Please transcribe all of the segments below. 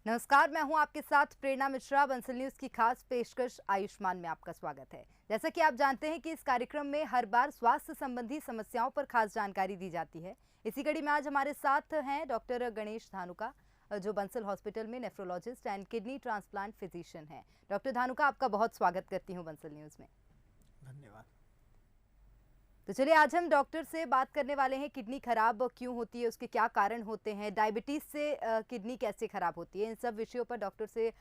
नमस्कार, मैं हूं आपके साथ प्रेरणा मिश्रा। बंसल न्यूज की खास पेशकश आयुष्मान में आपका स्वागत है। जैसा कि आप जानते हैं कि इस कार्यक्रम में हर बार स्वास्थ्य संबंधी समस्याओं पर खास जानकारी दी जाती है। इसी कड़ी में आज हमारे साथ हैं डॉक्टर गणेश धानुका, जो बंसल हॉस्पिटल में nephrologist and kidney transplant physician हैं। डॉक्टर धानुका, आपका बहुत स्वागत करती हूँ बंसल न्यूज में। धन्यवाद। तो चलिए, आज हम डॉक्टर से बात करने वाले हैं किडनी खराब क्यों होती है, उसके क्या कारण होते हैं, डायबिटीज से किडनी कैसे खराब होती है, इन सब विषयों पर डॉक्टर से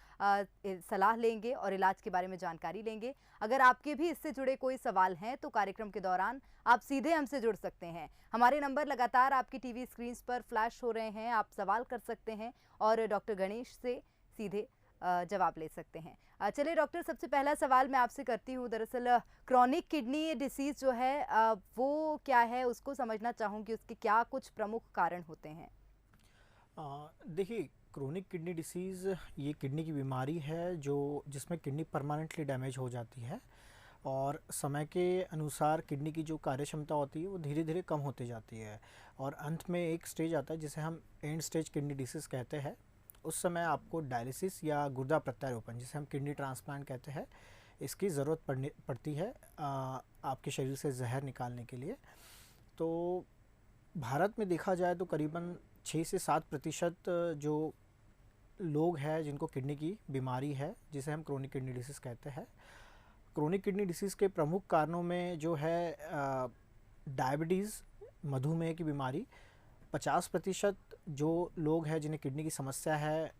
सलाह लेंगे और इलाज के बारे में जानकारी लेंगे। अगर आपके भी इससे जुड़े कोई सवाल हैं तो कार्यक्रम के दौरान आप सीधे हमसे जुड़ सकते हैं। हमारे नंबर लगातार आपकी टीवी स्क्रीन पर फ्लैश हो रहे हैं, आप सवाल कर सकते हैं और डॉक्टर गणेश से सीधे जवाब ले सकते हैं। चलिए डॉक्टर, सबसे पहला सवाल मैं आपसे करती हूँ। दरअसल क्रॉनिक किडनी डिसीज़ जो है वो क्या है, उसको समझना चाहूँगी, उसके क्या कुछ प्रमुख कारण होते हैं? देखिए, क्रोनिक किडनी डिसीज़ ये किडनी की बीमारी है जो जिसमें किडनी परमानेंटली डैमेज हो जाती है और समय के अनुसार किडनी की जो कार्य क्षमता होती है वो धीरे धीरे कम होती जाती है और अंत में एक स्टेज आता है जिसे हम एंड स्टेज किडनी डिसीज़ कहते हैं। उस समय आपको डायलिसिस या गुर्दा प्रत्यारोपण, जिसे हम किडनी ट्रांसप्लांट कहते हैं, इसकी ज़रूरत पड़ती है आपके शरीर से जहर निकालने के लिए। तो भारत में देखा जाए तो करीबन 6 से 7% जो लोग हैं जिनको किडनी की बीमारी है, जिसे हम क्रोनिक किडनी डिसीज़ कहते हैं। क्रोनिक किडनी डिसीज़ के प्रमुख कारणों में जो है डायबिटीज़, मधुमेह की बीमारी। 50% जो लोग हैं जिन्हें किडनी की समस्या है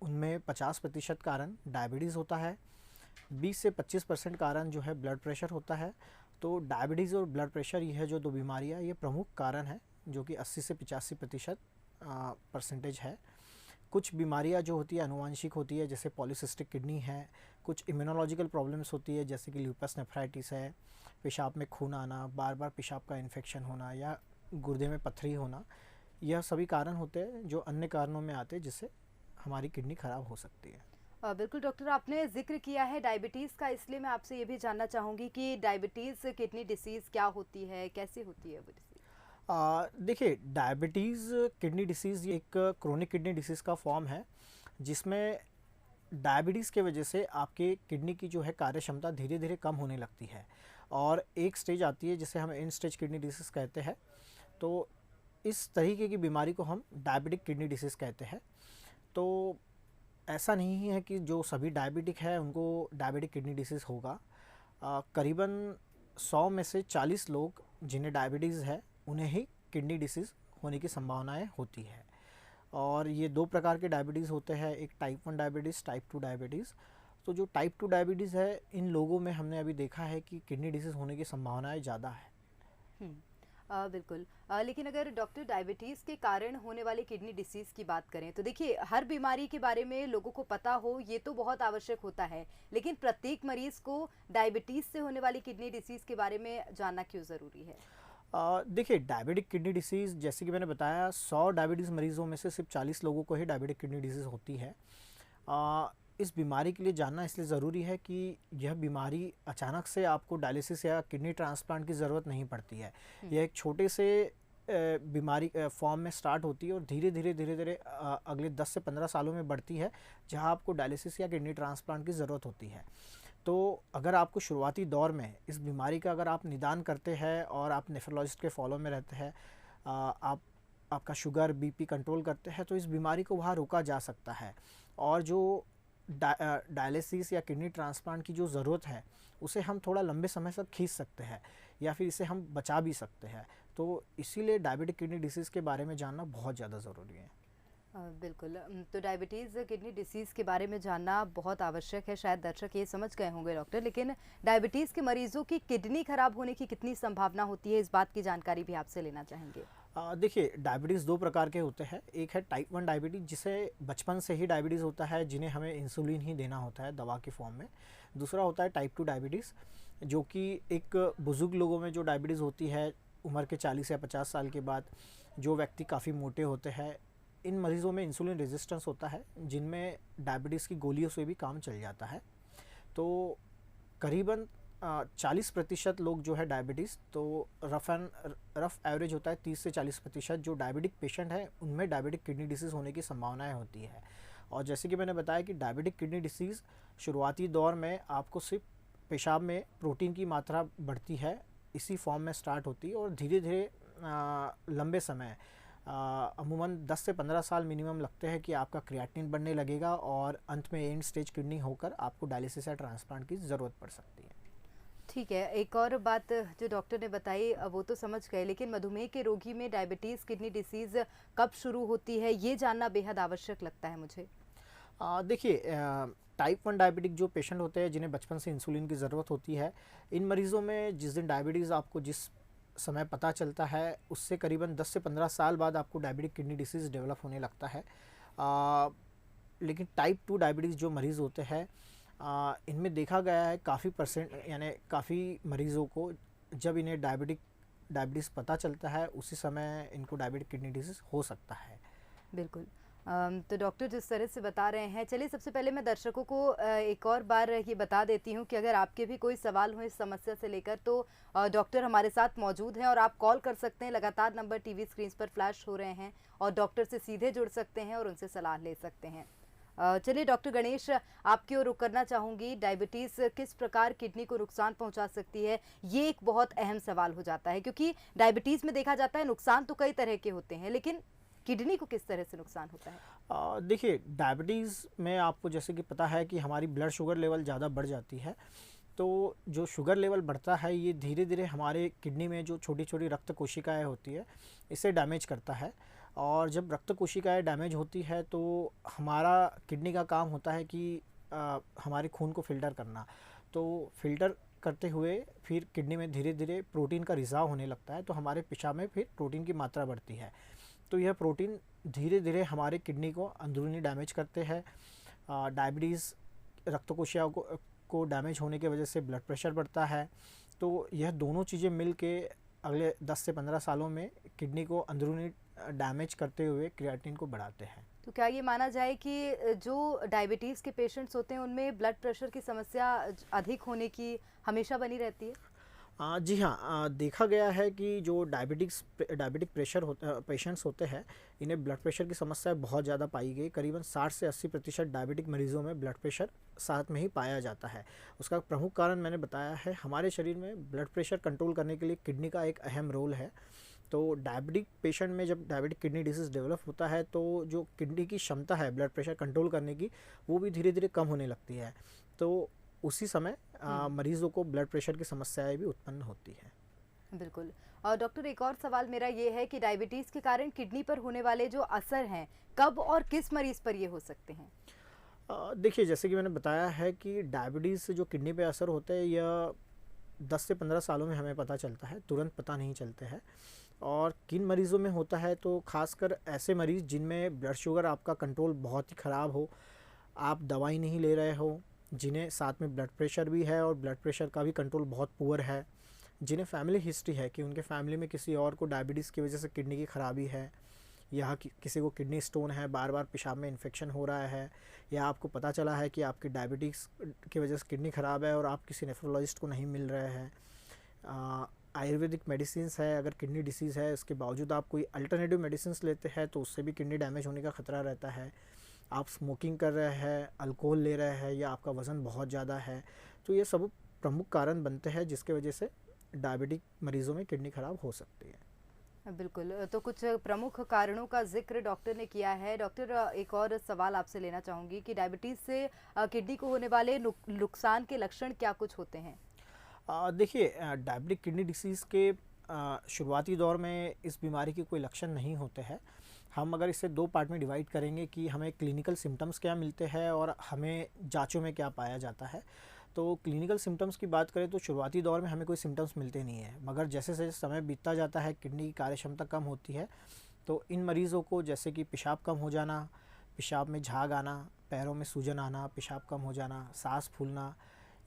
उनमें 50% कारण डायबिटीज़ होता है। 20 से 25% कारण जो है ब्लड प्रेशर होता है। तो डायबिटीज़ और ब्लड प्रेशर, ये है जो दो बीमारियां, ये प्रमुख कारण है जो कि 80 से 85% परसेंटेज है। कुछ बीमारियां जो होती है आनुवांशिक होती है, जैसे पॉलीसिस्टिक किडनी है। कुछ इम्यूनोलॉजिकल प्रॉब्लम्स होती है, जैसे कि ल्यूपस नेफ्राइटिस है, पेशाब में खून आना, बार बार पेशाब का इन्फेक्शन होना या गुर्दे में पथरी होना। यह सभी कारण होते हैं जो अन्य कारणों में आते हैं जिससे हमारी किडनी खराब हो सकती है। बिल्कुल डॉक्टर, आपने जिक्र किया है डायबिटीज़ का, इसलिए मैं आपसे ये भी जानना चाहूँगी कि डायबिटीज़ किडनी डिसीज़ क्या होती है, कैसे होती है वो डिसीज़? देखिए, डायबिटीज़ किडनी डिसीज़ ये एक क्रोनिक किडनी डिसीज़ का फॉर्म है जिसमें डायबिटीज़ के वजह से आपके किडनी की जो है कार्य क्षमता धीरे धीरे कम होने लगती है और एक स्टेज आती है जिसे हम एंड स्टेज किडनी डिसीज़ कहते हैं। तो इस तरीके की बीमारी को हम डायबिटिक किडनी डिसीज़ कहते हैं। तो ऐसा नहीं है कि जो सभी डायबिटिक है उनको डायबिटिक किडनी डिसीज़ होगा। करीबन 100 में से 40 लोग जिन्हें डायबिटीज़ है उन्हें ही किडनी डिसीज़ होने की संभावनाएं होती है। और ये दो प्रकार के डायबिटीज़ होते हैं, एक टाइप 1 डायबिटीज़, टाइप 2 डायबिटीज़। तो जो टाइप 2 डायबिटीज़ है, इन लोगों में हमने अभी देखा है कि किडनी डिसीज़ होने की संभावनाएं ज़्यादा है। बिल्कुल। लेकिन अगर डॉक्टर डायबिटीज़ के कारण होने वाले किडनी डिसीज़ की बात करें तो देखिए, हर बीमारी के बारे में लोगों को पता हो ये तो बहुत आवश्यक होता है, लेकिन प्रत्येक मरीज़ को डायबिटीज़ से होने वाली किडनी डिसीज़ के बारे में जानना क्यों ज़रूरी है? देखिए, डायबिटिक किडनी डिसीज़, जैसे कि मैंने बताया, 100 डायबिटीज़ मरीज़ों में से सिर्फ 40 लोगों को ही डायबिटिक किडनी डिसीज़ होती है। इस बीमारी के लिए जानना इसलिए ज़रूरी है कि यह बीमारी अचानक से आपको डायलिसिस या किडनी ट्रांसप्लांट की ज़रूरत नहीं पड़ती है। यह एक छोटे से बीमारी फॉर्म में स्टार्ट होती है और धीरे धीरे अगले 10 से 15 सालों में बढ़ती है, जहां आपको डायलिसिस या किडनी ट्रांसप्लांट की ज़रूरत होती है। तो अगर आपको शुरुआती दौर में इस बीमारी का अगर आप निदान करते हैं और आप नेफ्रोलॉजिस्ट के फॉलो में रहते हैं, आपका शुगर, बीपी कंट्रोल करते हैं, तो इस बीमारी को वहाँ रोका जा सकता है और जो डायलिसिस या किडनी ट्रांसप्लांट की जो ज़रूरत है उसे हम थोड़ा लंबे समय तक खींच सकते हैं या फिर इसे हम बचा भी सकते हैं। तो इसीलिए डायबिटिक किडनी डिसीज़ के बारे में जानना बहुत ज़्यादा ज़रूरी है। बिल्कुल। तो डायबिटीज़ किडनी डिसीज़ के बारे में जानना बहुत आवश्यक है। शायद दर्शक ये समझ गए होंगे डॉक्टर, लेकिन डायबिटीज़ के मरीजों की किडनी खराब होने की कितनी संभावना होती है, इस बात की जानकारी भी आपसे लेना चाहेंगे। देखिए, डायबिटीज़ दो प्रकार के होते हैं। एक है टाइप 1 डायबिटीज़, जिसे बचपन से ही डायबिटीज़ होता है, जिन्हें हमें इंसुलिन ही देना होता है दवा के फॉर्म में। दूसरा होता है टाइप 2 डायबिटीज़, जो कि एक बुज़ुर्ग लोगों में जो डायबिटीज़ होती है उम्र के 40 या 50 साल के बाद, जो व्यक्ति काफ़ी मोटे होते हैं, इन मरीज़ों में इंसुलिन रेजिस्टेंस होता है, जिनमें डायबिटीज़ की गोलियों से भी काम चल जाता है। तो करीबन 40% लोग जो है डायबिटीज़, तो रफ एवरेज होता है 30 से 40% जो डायबिटिक पेशेंट हैं उनमें डायबिटिक किडनी डिसीज़ होने की संभावनाएं होती है। और जैसे कि मैंने बताया कि डायबिटिक किडनी डिसीज़ शुरुआती दौर में आपको सिर्फ पेशाब में प्रोटीन की मात्रा बढ़ती है, इसी फॉर्म में स्टार्ट होती है और धीरे धीरे लंबे समय अमूमन 10 से 15 साल मिनिमम लगते हैं कि आपका क्रिएटिनिन बढ़ने लगेगा और अंत में एंड स्टेज किडनी होकर आपको डायलिसिस या ट्रांसप्लांट की ज़रूरत पड़ सकती है। ठीक है, एक और बात जो डॉक्टर ने बताई वो तो समझ गए, लेकिन मधुमेह के रोगी में डायबिटीज़ किडनी डिसीज़ कब शुरू होती है, ये जानना बेहद आवश्यक लगता है मुझे। देखिए, टाइप 1 डायबिटिक जो पेशेंट होते हैं जिन्हें बचपन से इंसुलिन की ज़रूरत होती है, इन मरीज़ों में जिस दिन डायबिटीज़ आपको जिस समय पता चलता है उससे करीबन 10 से 15 साल बाद आपको डायबिटिक किडनी डिसीज़ डेवलप होने लगता है। लेकिन टाइप 2 डायबिटीज़ जो मरीज़ होते हैं इनमें देखा गया है काफ़ी परसेंट यानी काफ़ी मरीज़ों को जब इन्हें डायबिटीज़ पता चलता है उसी समय इनको डायबिटिक किडनी डिसीज़ हो सकता है। बिल्कुल। तो डॉक्टर जिस तरह से बता रहे हैं, चलिए सबसे पहले मैं दर्शकों को एक और बार ये बता देती हूँ कि अगर आपके भी कोई सवाल हो इस समस्या से लेकर तो डॉक्टर हमारे साथ मौजूद हैं और आप कॉल कर सकते हैं। लगातार नंबर टीवी स्क्रीन पर फ्लैश हो रहे हैं और डॉक्टर से सीधे जुड़ सकते हैं और उनसे सलाह ले सकते हैं। चलिए डॉक्टर गणेश, आपकी ओर रुख करना चाहूँगी। डायबिटीज़ किस प्रकार किडनी को नुकसान पहुँचा सकती है, ये एक बहुत अहम सवाल हो जाता है, क्योंकि डायबिटीज़ में देखा जाता है नुकसान तो कई तरह के होते हैं, लेकिन किडनी को किस तरह से नुकसान होता है? देखिए, डायबिटीज़ में आपको जैसे कि पता है कि हमारी ब्लड शुगर लेवल ज़्यादा बढ़ जाती है, तो जो शुगर लेवल बढ़ता है ये धीरे धीरे हमारे किडनी में जो छोटी छोटी रक्त कोशिकाएं होती है इसे डैमेज करता है। और जब रक्त कोशिकाएं डैमेज होती है तो हमारा किडनी का काम होता है कि हमारे खून को फिल्टर करना, तो फिल्टर करते हुए फिर किडनी में धीरे धीरे प्रोटीन का रिसाव होने लगता है, तो हमारे पेशाब में फिर प्रोटीन की मात्रा बढ़ती है। तो यह प्रोटीन धीरे धीरे हमारे किडनी को अंदरूनी डैमेज करते हैं। डायबिटीज़ रक्त कोशिकाओं को डैमेज होने की वजह से ब्लड प्रेशर बढ़ता है। तो यह दोनों चीज़ें मिल के अगले 10 से 15 सालों में किडनी को अंदरूनी डैमेज करते हुए क्रिएटिनिन को बढ़ाते हैं। तो क्या ये माना जाए कि जो डायबिटीज़ के पेशेंट्स होते हैं उनमें ब्लड प्रेशर की समस्या अधिक होने की हमेशा बनी रहती है? जी हाँ, देखा गया है कि जो डायबिटिक पेशेंट्स होते हैं इन्हें ब्लड प्रेशर की समस्या बहुत ज़्यादा पाई गई। करीबन 60 से 80% डायबिटिक मरीज़ों में ब्लड प्रेशर साथ में ही पाया जाता है। उसका प्रमुख कारण मैंने बताया है, हमारे शरीर में ब्लड प्रेशर कंट्रोल करने के लिए किडनी का एक अहम रोल है। तो डायबिटिक पेशेंट में जब डायबिटिक किडनी डिसीज़ डेवलप होता है तो जो किडनी की क्षमता है ब्लड प्रेशर कंट्रोल करने की वो भी धीरे धीरे कम होने लगती है। तो उसी समय मरीजों को ब्लड प्रेशर की समस्याएं भी उत्पन्न होती हैं। बिल्कुल। और डॉक्टर एक और सवाल मेरा ये है कि डायबिटीज़ के कारण किडनी पर होने वाले जो असर हैं कब और किस मरीज़ पर ये हो सकते हैं? देखिए, जैसे कि मैंने बताया है कि डायबिटीज़ से जो किडनी पे असर होता है यह 10 से 15 सालों में हमें पता चलता है, तुरंत पता नहीं चलते हैं। और किन मरीज़ों में होता है तो खासकर ऐसे मरीज़ जिनमें ब्लड शुगर आपका कंट्रोल बहुत ही ख़राब हो, आप दवाई नहीं ले रहे हो, जिन्हें साथ में ब्लड प्रेशर भी है और ब्लड प्रेशर का भी कंट्रोल बहुत पुअर है, जिन्हें फैमिली हिस्ट्री है कि उनके फैमिली में किसी और को डायबिटीज़ की वजह से किडनी की ख़राबी है, या किसी को किडनी स्टोन है, बार बार पेशाब में इन्फेक्शन हो रहा है, या आपको पता चला है कि आपकी डायबिटीज़ की वजह से किडनी ख़राब है और आप किसी नेफ्रोलॉजिस्ट को नहीं मिल रहे हैं। आयुर्वेदिक मेडिसिन्स है, अगर किडनी डिसीज़ है इसके बावजूद आप कोई अल्टरनेटिव मेडिसिन्स लेते हैं तो उससे भी किडनी डैमेज होने का ख़तरा रहता है। आप स्मोकिंग कर रहे हैं, अल्कोहल ले रहे हैं, या आपका वज़न बहुत ज़्यादा है, तो ये सब प्रमुख कारण बनते हैं जिसके वजह से डायबिटिक मरीज़ों में किडनी ख़राब हो सकती है। बिल्कुल, तो कुछ प्रमुख कारणों का जिक्र डॉक्टर ने किया है। डॉक्टर एक और सवाल आपसे लेना चाहूँगी कि डायबिटीज़ से किडनी को होने वाले नुकसान के लक्षण क्या कुछ होते हैं? देखिए, डायबिटिक किडनी डिसीज़ के शुरुआती दौर में इस बीमारी के कोई लक्षण नहीं होते हैं। हम अगर इसे 2 पार्ट में डिवाइड करेंगे कि हमें क्लिनिकल सिम्टम्स क्या मिलते हैं और हमें जाँचों में क्या पाया जाता है। तो क्लिनिकल सिम्टम्स की बात करें तो शुरुआती दौर में हमें कोई सिम्टम्स मिलते नहीं हैं, मगर जैसे जैसे समय बीतता जाता है किडनी की कार्यक्षमता कम होती है, तो इन मरीज़ों को जैसे कि पेशाब कम हो जाना, पेशाब में झाग आना, पैरों में सूजन आना, पेशाब कम हो जाना, सांस फूलना,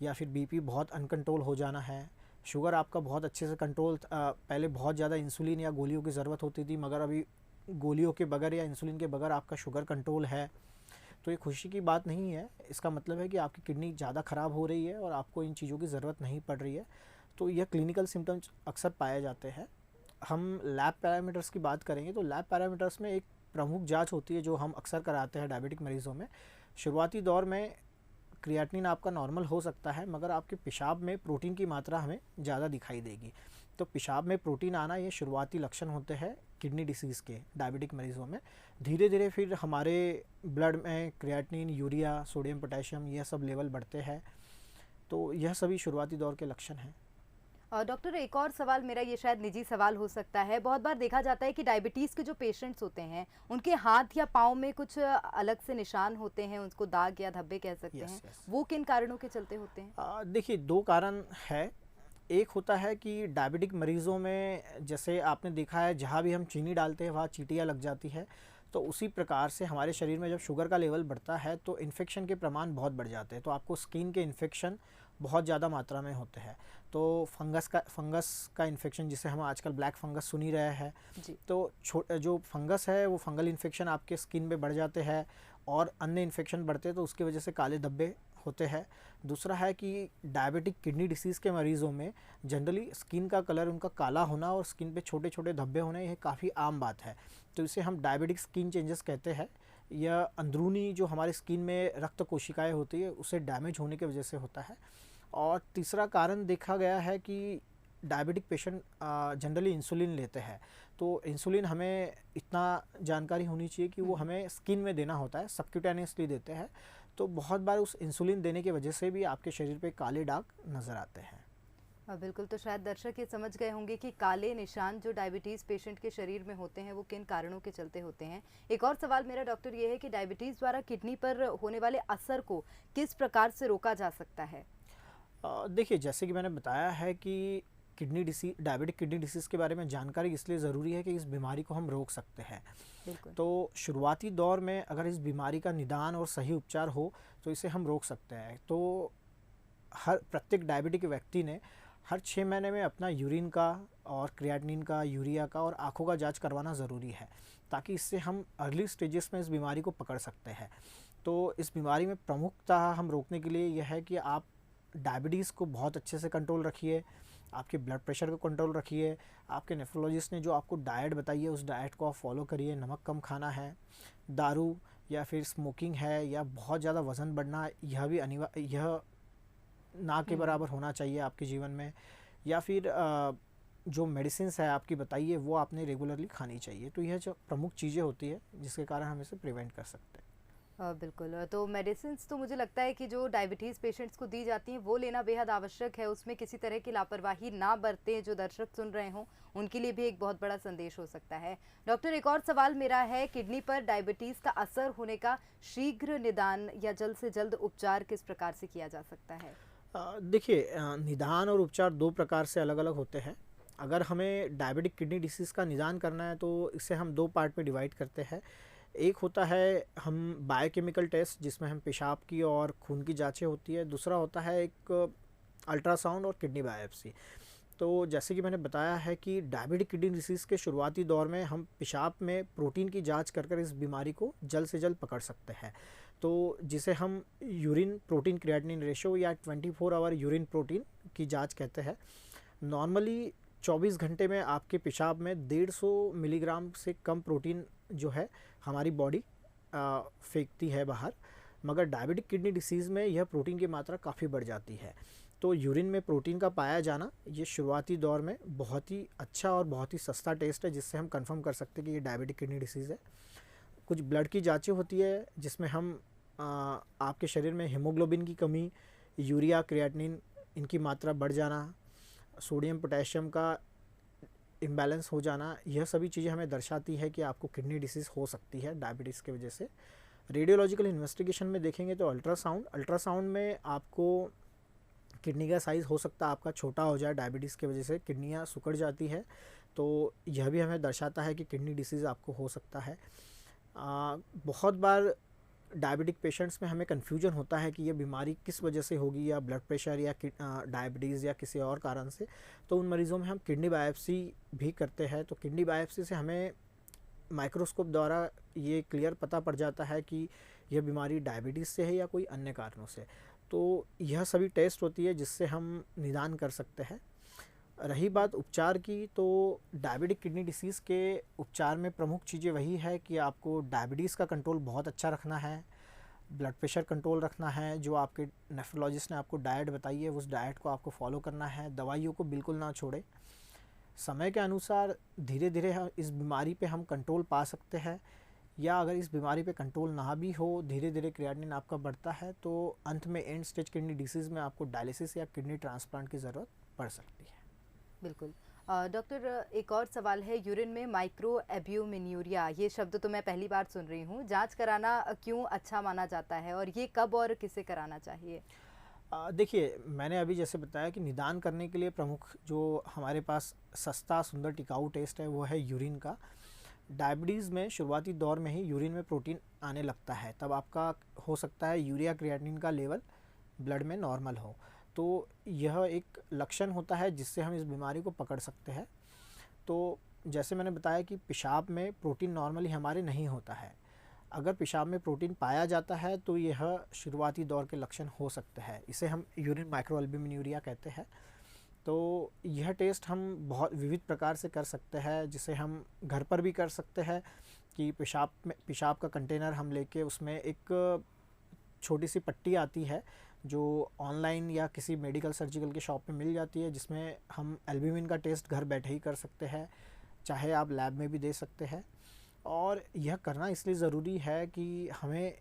या फिर बीपी बहुत अनकंट्रोल हो जाना है, शुगर आपका बहुत अच्छे से कंट्रोल, पहले बहुत ज़्यादा इंसुलिन या गोलियों की ज़रूरत होती थी, मगर अभी गोलियों के बगैर या इंसुलिन के बगैर आपका शुगर कंट्रोल है। तो ये खुशी की बात नहीं है, इसका मतलब है कि आपकी किडनी ज़्यादा ख़राब हो रही है और आपको इन चीज़ों की ज़रूरत नहीं पड़ रही है। तो यह क्लिनिकल सिम्टम्स अक्सर पाए जाते हैं। हम लैब पैरामीटर्स की बात करेंगे तो लैब पैरामीटर्स में एक प्रमुख जांच होती है जो हम अक्सर कराते हैं डायबिटिक मरीज़ों में। शुरुआती दौर में क्रिएटिनिन आपका नॉर्मल हो सकता है, मगर आपके पेशाब में प्रोटीन की मात्रा हमें ज़्यादा दिखाई देगी। तो पेशाब में प्रोटीन आना ये शुरुआती लक्षण होते हैं किडनी डिसीज़ के डायबिटिक मरीज़ों में। धीरे धीरे फिर हमारे ब्लड में क्रिएटिनिन, यूरिया, सोडियम, पोटेशियम यह सब लेवल बढ़ते हैं। तो यह सभी शुरुआती दौर के लक्षण हैं। डॉक्टर, एक और सवाल मेरा, ये शायद निजी सवाल हो सकता है। बहुत बार देखा जाता है कि डायबिटीज़ के जो पेशेंट्स होते हैं उनके हाथ या पाँव में कुछ अलग से निशान होते हैं, उसको दाग या धब्बे कह सकते हैं। वो किन कारणों के चलते होते हैं? देखिए, दो कारण है। एक होता है कि डायबिटिक मरीज़ों में जैसे आपने देखा है जहाँ भी हम चीनी डालते हैं वहाँ चींटियाँ लग जाती है। तो उसी प्रकार से हमारे शरीर में जब शुगर का लेवल बढ़ता है तो इन्फेक्शन के प्रमाण बहुत बढ़ जाते हैं। तो आपको स्किन के इन्फेक्शन बहुत ज़्यादा मात्रा में होते हैं। तो फंगस का इन्फेक्शन, जिसे हम आजकल ब्लैक फंगस सुन ही रहे हैं, तो जो फंगस है वो फंगल इन्फेक्शन आपके स्किन में बढ़ जाते हैं और अन्य इन्फेक्शन बढ़ते हैं तो उसकी वजह से काले धब्बे होते हैं। दूसरा है कि डायबिटिक किडनी डिसीज़ के मरीज़ों में जनरली स्किन का कलर उनका काला होना और स्किन पे छोटे छोटे धब्बे होने, यह काफ़ी आम बात है। तो इसे हम डायबिटिक स्किन चेंजेस कहते हैं। यह अंदरूनी जो हमारे स्किन में रक्त कोशिकाएं होती है उसे डैमेज होने की वजह से होता है। और तीसरा कारण देखा गया है कि डायबिटिक पेशेंट जनरली इंसुलिन लेते हैं। तो इंसुलिन हमें इतना जानकारी होनी चाहिए कि वो हमें स्किन में देना होता है, सबक्यूटेनियसली देते हैं। तो बहुत बार उस इंसुलिन देने की वजह से भी आपके शरीर पे काले दाग नज़र आते हैं। बिल्कुल, तो शायद दर्शक ये समझ गए होंगे कि काले निशान जो डायबिटीज़ पेशेंट के शरीर में होते हैं वो किन कारणों के चलते होते हैं। एक और सवाल मेरा डॉक्टर ये है कि डायबिटीज़ द्वारा किडनी पर होने वाले असर को किस प्रकार से रोका जा सकता है? देखिए, जैसे कि मैंने बताया है कि डायबिटिक किडनी डिसीज़ के बारे में जानकारी इसलिए ज़रूरी है कि इस बीमारी को हम रोक सकते हैं। तो शुरुआती दौर में अगर इस बीमारी का निदान और सही उपचार हो तो इसे हम रोक सकते हैं। तो प्रत्येक डायबिटिक व्यक्ति ने हर 6 महीने में अपना यूरिन का और क्रिएटिनिन का, यूरिया का और आँखों का जांच करवाना ज़रूरी है, ताकि इससे हम अर्ली स्टेजेस में इस बीमारी को पकड़ सकते हैं। तो इस बीमारी में प्रमुखतः हम रोकने के लिए यह है कि आप डायबिटीज़ को बहुत अच्छे से कंट्रोल रखिए, आपके ब्लड प्रेशर को कंट्रोल रखिए। आपके नेफ्रोलॉजिस्ट ने जो आपको डाइट बताई है उस डाइट को आप फॉलो करिए। नमक कम खाना है, दारू या फिर स्मोकिंग है या बहुत ज़्यादा वज़न बढ़ना, यह ना के बराबर होना चाहिए आपके जीवन में। या फिर जो मेडिसिन्स है आपकी बताइए वो आपने रेगुलरली खानी चाहिए। तो यह जो प्रमुख चीज़ें होती है जिसके कारण हम इसे प्रिवेंट कर सकते हैं। बिल्कुल, तो मेडिसिन्स तो मुझे लगता है कि जो डायबिटीज़ पेशेंट्स को दी जाती हैं वो लेना बेहद आवश्यक है। उसमें किसी तरह की लापरवाही ना बरतें। जो दर्शक सुन रहे हों उनके लिए भी एक बहुत बड़ा संदेश हो सकता है। डॉक्टर, एक और सवाल मेरा है, किडनी पर डायबिटीज़ का असर होने का शीघ्र निदान या जल्द से जल्द उपचार किस प्रकार से किया जा सकता है? देखिए, निदान और उपचार दो प्रकार से अलग अलग होते हैं। अगर हमें डायबिटिक किडनी डिसीज़ का निदान करना है तो इसे हम दो पार्ट में डिवाइड करते हैं। एक होता है हम बायोकेमिकल टेस्ट, जिसमें हम पेशाब की और खून की जांचें होती है। दूसरा होता है एक अल्ट्रासाउंड और किडनी बायोप्सी। तो जैसे कि मैंने बताया है कि डायबिटिक किडनी डिसीज़ के शुरुआती दौर में हम पेशाब में प्रोटीन की जांच कर इस बीमारी को जल्द से जल्द पकड़ सकते हैं। तो जिसे हम यूरिन प्रोटीन क्रिएटिनिन रेशो या 24 आवर यूरिन प्रोटीन की जांच कहते हैं। नॉर्मली 24 घंटे में आपके पेशाब में 150 मिलीग्राम से कम प्रोटीन जो है हमारी बॉडी फेंकती है बाहर, मगर डायबिटिक किडनी डिसीज़ में यह प्रोटीन की मात्रा काफ़ी बढ़ जाती है। तो यूरिन में प्रोटीन का पाया जाना ये शुरुआती दौर में बहुत ही अच्छा और बहुत ही सस्ता टेस्ट है, जिससे हम कंफर्म कर सकते हैं कि ये डायबिटिक किडनी डिसीज़ है। कुछ ब्लड की जांचें होती है जिसमें हम आपके शरीर में हीमोग्लोबिन की कमी, यूरिया, क्रिएटिनिन इनकी मात्रा बढ़ जाना, सोडियम पोटेशियम का इम्बैलेंस हो जाना, यह सभी चीज़ें हमें दर्शाती है कि आपको किडनी डिसीज़ हो सकती है डायबिटीज़ की वजह से। रेडियोलॉजिकल इन्वेस्टिगेशन में देखेंगे तो अल्ट्रासाउंड में आपको किडनी का साइज़ हो सकता है आपका छोटा हो जाए, डायबिटीज़ की वजह से किडनियाँ सिकुड़ जाती है। तो यह भी हमें दर्शाता है कि किडनी डिसीज़ आपको हो सकता है। बहुत बार डायबिटिक पेशेंट्स में हमें कन्फ्यूजन होता है कि ये बीमारी किस वजह से होगी, या ब्लड प्रेशर या डायबिटीज़ या किसी और कारण से। तो उन मरीज़ों में हम किडनी बायोप्सी भी करते हैं। तो किडनी बायोप्सी से हमें माइक्रोस्कोप द्वारा ये क्लियर पता पड़ जाता है कि यह बीमारी डायबिटीज़ से है या कोई अन्य कारणों से। तो यह सभी टेस्ट होती है जिससे हम निदान कर सकते हैं। रही बात उपचार की, तो डायबिटिक किडनी डिसीज़ के उपचार में प्रमुख चीज़ें वही है कि आपको डायबिटीज़ का कंट्रोल बहुत अच्छा रखना है, ब्लड प्रेशर कंट्रोल रखना है, जो आपके नेफ्रोलॉजिस्ट ने आपको डाइट बताई है उस डाइट को आपको फॉलो करना है, दवाइयों को बिल्कुल ना छोड़े। समय के अनुसार धीरे धीरे इस बीमारी पे हम कंट्रोल पा सकते हैं, या अगर इस बीमारी पे कंट्रोल ना भी हो, धीरे धीरे क्रिएटिनिन आपका बढ़ता है, तो अंत में एंड स्टेज किडनी डिसीज़ में आपको डायलिसिस या किडनी ट्रांसप्लांट की ज़रूरत पड़ सकती है। बिल्कुल। डॉक्टर, एक और सवाल है, यूरिन में माइक्रो एब्यूमिन्यूरिया, ये शब्द तो मैं पहली बार सुन रही हूँ। जांच कराना क्यों अच्छा माना जाता है और ये कब और किसे कराना चाहिए? देखिए, मैंने अभी जैसे बताया कि निदान करने के लिए प्रमुख जो हमारे पास सस्ता सुंदर टिकाऊ टेस्ट है वो है यूरिन का। डायबिटीज़ में शुरुआती दौर में ही यूरिन में प्रोटीन आने लगता है, तब आपका हो सकता है यूरिया क्रिएटिनिन का लेवल ब्लड में नॉर्मल हो। तो यह एक लक्षण होता है जिससे हम इस बीमारी को पकड़ सकते हैं। तो जैसे मैंने बताया कि पेशाब में प्रोटीन नॉर्मली हमारे नहीं होता है। अगर पेशाब में प्रोटीन पाया जाता है तो यह शुरुआती दौर के लक्षण हो सकते हैं। इसे हम यूरिन माइक्रोअल्ब्यूमिन्यूरिया कहते हैं। तो यह टेस्ट हम बहुत विविध प्रकार से कर सकते हैं, जिसे हम घर पर भी कर सकते हैं कि पेशाब का कंटेनर हम लेके उसमें एक छोटी सी पट्टी आती है जो ऑनलाइन या किसी मेडिकल सर्जिकल के शॉप में मिल जाती है, जिसमें हम एल्ब्यूमिन का टेस्ट घर बैठे ही कर सकते हैं, चाहे आप लैब में भी दे सकते हैं। और यह करना इसलिए ज़रूरी है कि हमें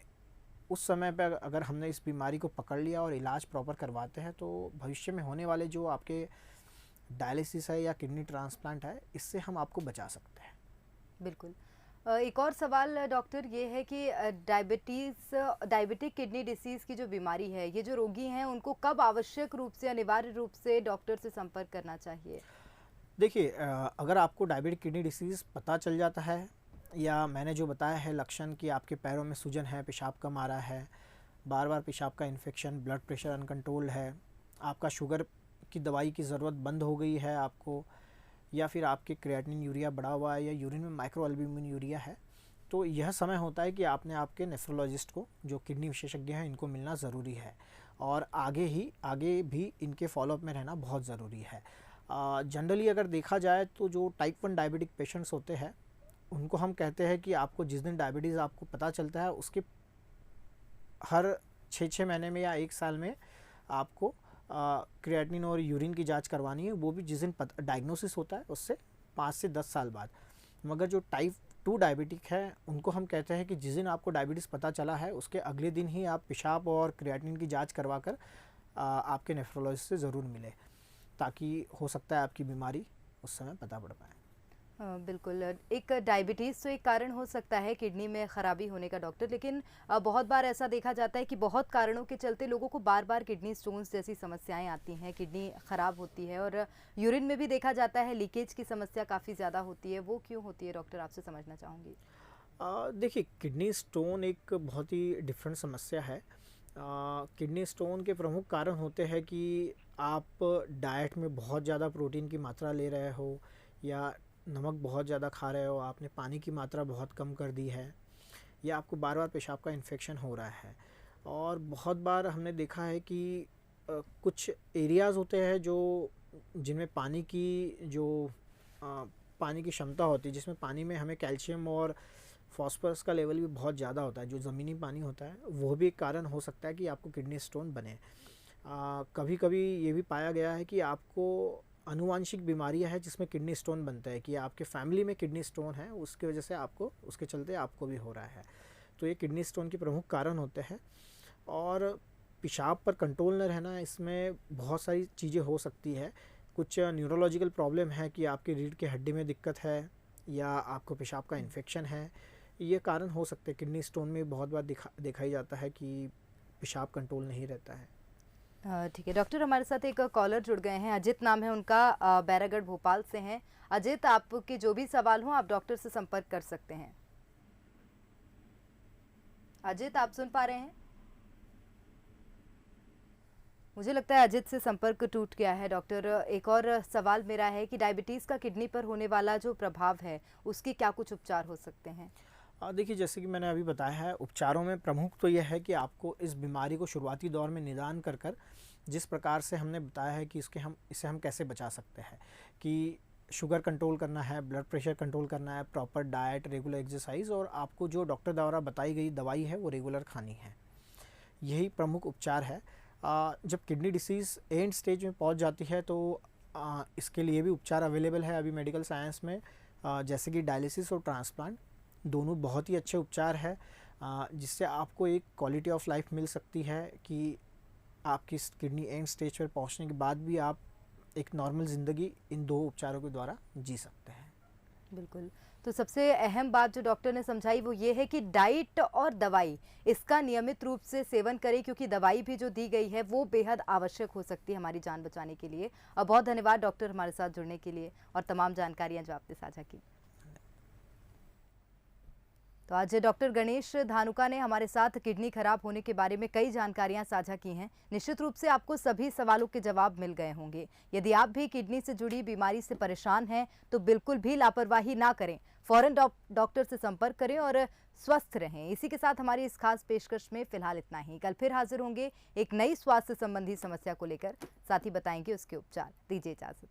उस समय पर अगर हमने इस बीमारी को पकड़ लिया और इलाज प्रॉपर करवाते हैं तो भविष्य में होने वाले जो आपके डायलिसिस है या किडनी ट्रांसप्लांट है, इससे हम आपको बचा सकते हैं। बिल्कुल। एक और सवाल डॉक्टर ये है कि डायबिटिक किडनी डिसीज़ की जो बीमारी है, ये जो रोगी हैं उनको कब आवश्यक रूप से, अनिवार्य रूप से डॉक्टर से संपर्क करना चाहिए? देखिए, अगर आपको डायबिटिक किडनी डिसीज़ पता चल जाता है, या मैंने जो बताया है लक्षण कि आपके पैरों में सूजन है, पेशाब कम आ रहा है, बार बार पेशाब का इन्फेक्शन, ब्लड प्रेशर अनकंट्रोल्ड है, आपका शुगर की दवाई की ज़रूरत बंद हो गई है आपको, या फिर आपके क्रिएटिनिन यूरिया बढ़ा हुआ है, या यूरिन में माइक्रोअल्ब्यूमिन यूरिया है, तो यह समय होता है कि आपने आपके नेफ्रोलॉजिस्ट को, जो किडनी विशेषज्ञ हैं, इनको मिलना ज़रूरी है। और आगे भी इनके फॉलोअप में रहना बहुत ज़रूरी है। जनरली अगर देखा जाए तो जो टाइप 1 डायबिटिक पेशेंट्स होते हैं उनको हम कहते हैं कि आपको जिस दिन डायबिटीज़ आपको पता चलता है उसके हर 6 महीने में या 1 साल में आपको क्रिएटिनिन और यूरिन की जांच करवानी है, वो भी जिस दिन डायग्नोसिस होता है उससे 5 से 10 साल बाद। मगर जो टाइप 2 डायबिटिक है उनको हम कहते हैं कि जिस दिन आपको डायबिटीज़ पता चला है उसके अगले दिन ही आप पेशाब और क्रिएटिनिन की जांच करवा कर आपके नेफ्रोलॉजिस्ट से ज़रूर मिले, ताकि हो सकता है आपकी बीमारी उस समय पता पड़ पाए। बिल्कुल। एक डायबिटीज़ तो एक कारण हो सकता है किडनी में ख़राबी होने का डॉक्टर, लेकिन बहुत बार ऐसा देखा जाता है कि बहुत कारणों के चलते लोगों को बार बार किडनी स्टोन्स जैसी समस्याएं आती हैं, किडनी ख़राब होती है, और यूरिन में भी देखा जाता है लीकेज की समस्या काफ़ी ज़्यादा होती है। वो क्यों होती है डॉक्टर, आपसे समझना चाहूँगी। देखिए, किडनी स्टोन एक बहुत ही डिफरेंट समस्या है। किडनी स्टोन के प्रमुख कारण होते हैं कि आप डाइट में बहुत ज़्यादा प्रोटीन की मात्रा ले रहे हो, या नमक बहुत ज़्यादा खा रहे हो, आपने पानी की मात्रा बहुत कम कर दी है, या आपको बार बार पेशाब का इन्फेक्शन हो रहा है। और बहुत बार हमने देखा है कि कुछ एरियाज़ होते हैं जिनमें पानी की क्षमता होती है, जिसमें पानी में हमें कैल्शियम और फॉस्फोरस का लेवल भी बहुत ज़्यादा होता है, जो ज़मीनी पानी होता है, वो भी एक कारण हो सकता है कि आपको किडनी स्टोन बने। कभी कभी ये भी पाया गया है कि आपको आनुवांशिक बीमारियां है जिसमें किडनी स्टोन बनता है, कि आपके फैमिली में किडनी स्टोन है, उसके वजह से उसके चलते आपको भी हो रहा है। तो ये किडनी स्टोन के प्रमुख कारण होते हैं। और पेशाब पर कंट्रोल न रहना, इसमें बहुत सारी चीज़ें हो सकती है। कुछ न्यूरोलॉजिकल प्रॉब्लम है कि आपकी रीढ़ की हड्डी में दिक्कत है, या आपको पेशाब का इन्फेक्शन है, ये कारण हो सकते हैं। किडनी स्टोन में बहुत बार देखा ही जाता है कि पेशाब कंट्रोल नहीं रहता है। ठीक है डॉक्टर, हमारे साथ एक कॉलर जुड़ गए हैं, अजित नाम है उनका, बैरागढ़ भोपाल से हैं। अजित, आपके जो भी सवाल हो आप डॉक्टर से संपर्क कर सकते हैं। अजित, आप सुन पा रहे हैं? मुझे लगता है अजित से संपर्क टूट गया है। डॉक्टर, एक और सवाल मेरा है कि डायबिटीज़ का किडनी पर होने वाला जो प्रभाव है उसके क्या कुछ उपचार हो सकते हैं? देखिए, जैसे कि मैंने अभी बताया है, उपचारों में प्रमुख तो यह है कि आपको इस बीमारी को शुरुआती दौर में निदान कर कर जिस प्रकार से हमने बताया है कि इसे हम कैसे बचा सकते हैं, कि शुगर कंट्रोल करना है, ब्लड प्रेशर कंट्रोल करना है, प्रॉपर डाइट, रेगुलर एक्सरसाइज, और आपको जो डॉक्टर द्वारा बताई गई दवाई है वो रेगुलर खानी है। यही प्रमुख उपचार है। जब किडनी डिसीज़ एंड स्टेज में पहुंच जाती है तो इसके लिए भी उपचार अवेलेबल है अभी मेडिकल साइंस में, जैसे कि डायलिसिस और ट्रांसप्लांट। दोनों बहुत ही अच्छे उपचार है, जिससे आपको एक क्वालिटी ऑफ लाइफ मिल सकती है कि आपकी किडनी एंड स्टेज पर पहुंचने के बाद भी आप एक नॉर्मल ज़िंदगी इन दो उपचारों के द्वारा जी सकते हैं। बिल्कुल। तो सबसे अहम बात जो डॉक्टर ने समझाई वो ये है कि डाइट और दवाई इसका नियमित रूप से सेवन करें, क्योंकि दवाई भी जो दी गई है वो बेहद आवश्यक हो सकती है हमारी जान बचाने के लिए। और बहुत धन्यवाद डॉक्टर हमारे साथ जुड़ने के लिए और तमाम जानकारियां जो आपने साझा की। तो आज डॉक्टर गणेश धानुका ने हमारे साथ किडनी खराब होने के बारे में कई जानकारियां साझा की हैं। निश्चित रूप से आपको सभी सवालों के जवाब मिल गए होंगे। यदि आप भी किडनी से जुड़ी बीमारी से परेशान हैं तो बिल्कुल भी लापरवाही ना करें, फौरन डॉक्टर से संपर्क करें और स्वस्थ रहें। इसी के साथ हमारी इस खास पेशकश में फिलहाल इतना ही। कल फिर हाजिर होंगे एक नई स्वास्थ्य संबंधी समस्या को लेकर, साथ ही बताएंगे उसके उपचार। दीजिए इजाजत।